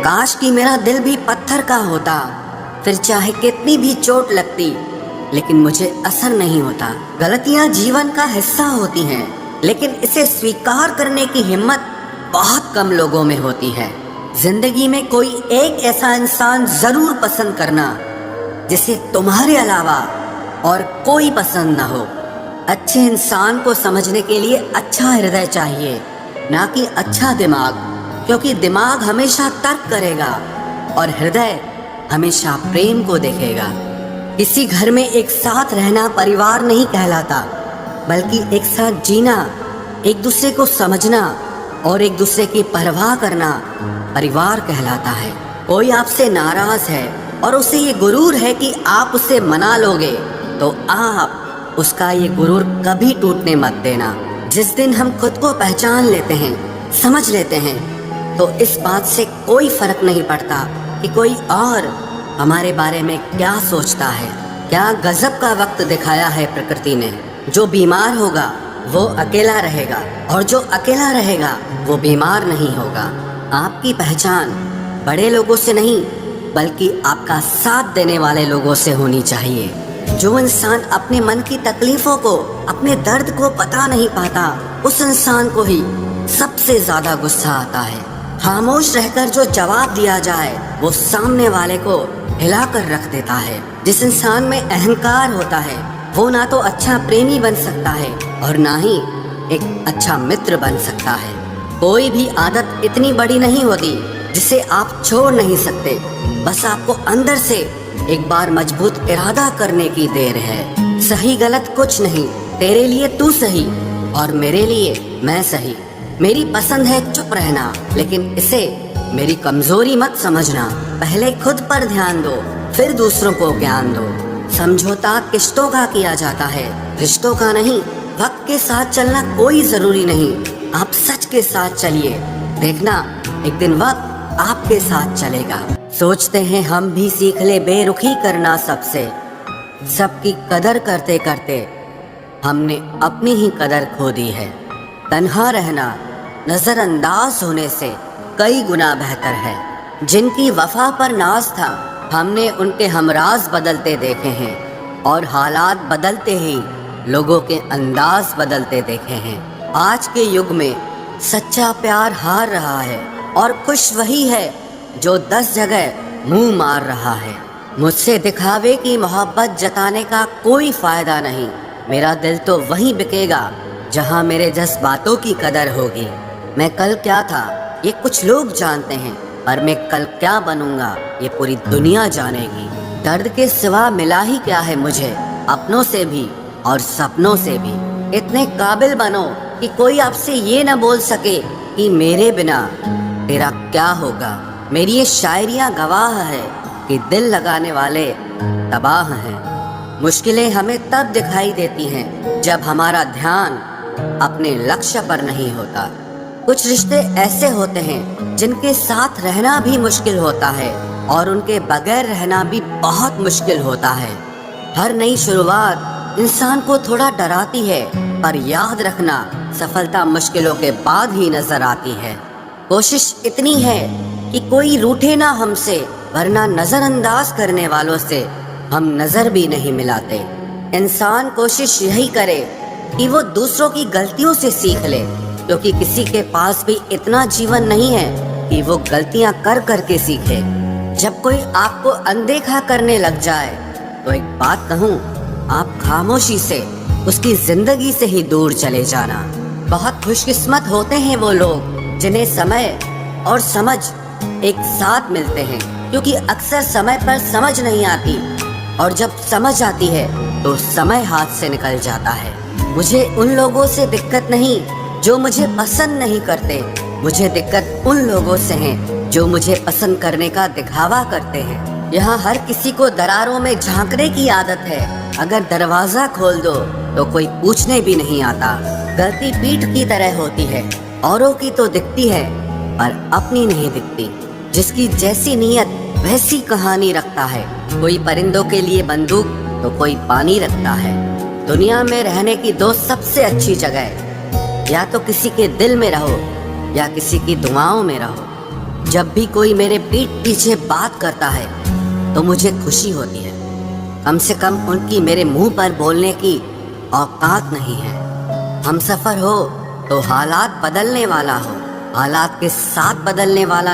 کاش کہ میرا دل بھی پتھر کا ہوتا، پھر چاہے کتنی بھی چوٹ لگتی لیکن مجھے اثر نہیں ہوتا۔ غلطیاں جیون کا حصہ ہوتی ہیں، لیکن اسے سویکار کرنے کی ہمت بہت کم لوگوں میں ہوتی ہے۔ زندگی میں کوئی ایک ایسا انسان ضرور پسند کرنا جسے تمہارے علاوہ اور کوئی پسند نہ ہو۔ اچھے انسان کو سمجھنے کے لیے اچھا ہردے چاہیے، نہ کہ اچھا دماغ، کیونکہ دماغ ہمیشہ ترک کرے گا اور ہردے ہمیشہ پریم کو دیکھے گا۔ کسی گھر میں ایک ساتھ رہنا پریوار نہیں کہلاتا، بلکہ ایک ساتھ جینا، ایک دوسرے کو سمجھنا اور ایک دوسرے کی پرواہ کرنا پریوار کہلاتا ہے۔ کوئی آپ سے ناراض ہے اور اسے یہ غرور ہے کہ آپ اسے منا لوگے، تو آپ اس کا یہ غرور کبھی ٹوٹنے مت دینا۔ جس دن ہم خود کو پہچان لیتے ہیں، سمجھ لیتے ہیں، تو اس بات سے کوئی فرق نہیں پڑتا کہ کوئی اور ہمارے بارے میں کیا سوچتا ہے۔ کیا غضب کا وقت دکھایا ہے پرکرتی نے۔ جو بیمار ہوگا وہ اکیلا رہے گا، اور جو اکیلا رہے گا وہ بیمار نہیں ہوگا۔ آپ کی پہچان بڑے لوگوں سے نہیں، بلکہ آپ کا ساتھ دینے والے لوگوں سے ہونی چاہیے۔ جو انسان اپنے من کی تکلیفوں کو، اپنے درد کو پتہ نہیں پاتا، اس انسان کو ہی سب سے زیادہ غصہ آتا ہے۔ خاموش رہ کر جو جواب دیا جائے وہ سامنے والے کو ہلا کر رکھ دیتا ہے۔ جس انسان میں اہنکار ہوتا ہے وہ نہ تو اچھا پریمی بن سکتا ہے اور نہ ہی ایک اچھا متر بن سکتا ہے۔ کوئی بھی عادت اتنی بڑی نہیں ہوتی جسے آپ چھوڑ نہیں سکتے، بس آپ کو اندر سے ایک بار مضبوط ارادہ کرنے کی دیر ہے۔ صحیح غلط کچھ نہیں، تیرے لیے تو صحیح اور میرے لیے میں صحیح۔ میری پسند ہے چپ رہنا، لیکن اسے میری کمزوری مت سمجھنا۔ پہلے خود پر دھیان دو، پھر دوسروں کو گیان دو۔ سمجھوتا قسطوں کا کیا جاتا ہے، رشتوں کا نہیں۔ وقت کے ساتھ چلنا کوئی ضروری نہیں، آپ سچ کے ساتھ چلیے، دیکھنا ایک دن وقت آپ کے ساتھ چلے گا۔ سوچتے ہیں ہم بھی سیکھ لے بے رخی کرنا سب سے، سب کی قدر کرتے کرتے ہم نے اپنی ہی قدر کھو دی ہے۔ تنہا رہنا نظر انداز ہونے سے کئی گنا بہتر ہے۔ جن کی وفا پر ناز تھا ہم نے ان کے ہمراز بدلتے دیکھے ہیں، اور حالات بدلتے ہی لوگوں کے انداز بدلتے دیکھے ہیں۔ آج کے یگ میں سچا پیار ہار رہا ہے، اور خوش وہی ہے جو 10 جگہ منہ مار رہا ہے۔ مجھ سے دکھاوے کی محبت جتانے کا کوئی فائدہ نہیں۔ میرا دل تو وہیں بکے گا جہاں میرے جذباتوں کی قدر ہوگی۔ میں کل کیا تھا یہ کچھ لوگ جانتے ہیں، پر میں کل کیا بنوں گا یہ پوری دنیا جانے گی۔ درد کے سوا ملا ہی کیا ہے مجھے، اپنوں سے بھی اور سپنوں سے بھی۔ اتنے قابل بنو کہ کوئی آپ سے یہ نہ بول سکے کہ میرے بنا تیرا کیا ہوگا۔ میری یہ شاعریاں گواہ ہے کہ دل لگانے والے تباہ ہیں۔ مشکلیں ہمیں تب دکھائی دیتی ہیں جب ہمارا دھیان اپنے لکشیہ پر نہیں ہوتا۔ کچھ رشتے ایسے ہوتے ہیں جن کے ساتھ رہنا بھی مشکل ہوتا ہے، اور ان کے بغیر رہنا بھی بہت مشکل ہوتا ہے۔ ہر نئی شروعات انسان کو تھوڑا ڈراتی ہے، پر یاد رکھنا سفلتا مشکلوں کے بعد ہی نظر آتی ہے۔ کوشش اتنی ہے کہ کوئی روٹھے نہ ہم سے، ورنہ نظر انداز کرنے والوں سے ہم نظر بھی نہیں ملاتے۔ انسان کوشش یہی کرے کہ وہ دوسروں کی غلطیوں سے سیکھ لے، کیونکہ کسی کے پاس بھی اتنا جیون نہیں ہے کہ وہ غلطیاں کر کر کے سیکھے۔ جب کوئی آپ کو اندیکھا کرنے لگ جائے تو ایک بات کہوں، آپ خاموشی سے اس کی زندگی سے ہی دور چلے جانا۔ بہت خوش قسمت ہوتے ہیں وہ لوگ جنہیں سمے اور سمجھ ایک ساتھ ملتے ہیں، کیونکہ اکثر سمے پر سمجھ نہیں آتی، اور جب سمجھ آتی ہے تو سمے ہاتھ سے نکل جاتا ہے۔ مجھے ان لوگوں سے دقت نہیں جو مجھے پسند نہیں کرتے، مجھے دقت ان لوگوں سے ہے جو مجھے پسند کرنے کا دکھاوا کرتے ہیں۔ یہاں ہر کسی کو دراروں میں جھانکنے کی عادت ہے، اگر دروازہ کھول دو تو کوئی پوچھنے بھی نہیں آتا۔ غلطی پیٹھ کی طرح ہوتی ہے، اوروں کی تو دکھتی ہے پر اپنی نہیں دکھتی۔ جس کی جیسی نیت ویسی کہانی رکھتا ہے۔ کوئی پرندوں کے لیے بندوق تو کوئی پانی رکھتا ہے۔ دنیا میں رہنے کی دو سب سے اچھی جگہ، یا تو کسی کے دل میں رہو یا کسی کی دعاؤں میں رہو۔ جب بھی کوئی میرے پیٹھ پیچھے بات کرتا ہے تو مجھے خوشی ہوتی ہے. کم سے کم ان کی میرے منہ پر بولنے کی اوقات نہیں ہے. ہم سفر ہو تو حالات بدلنے والا ہو، حالات کے ساتھ بدلنے والا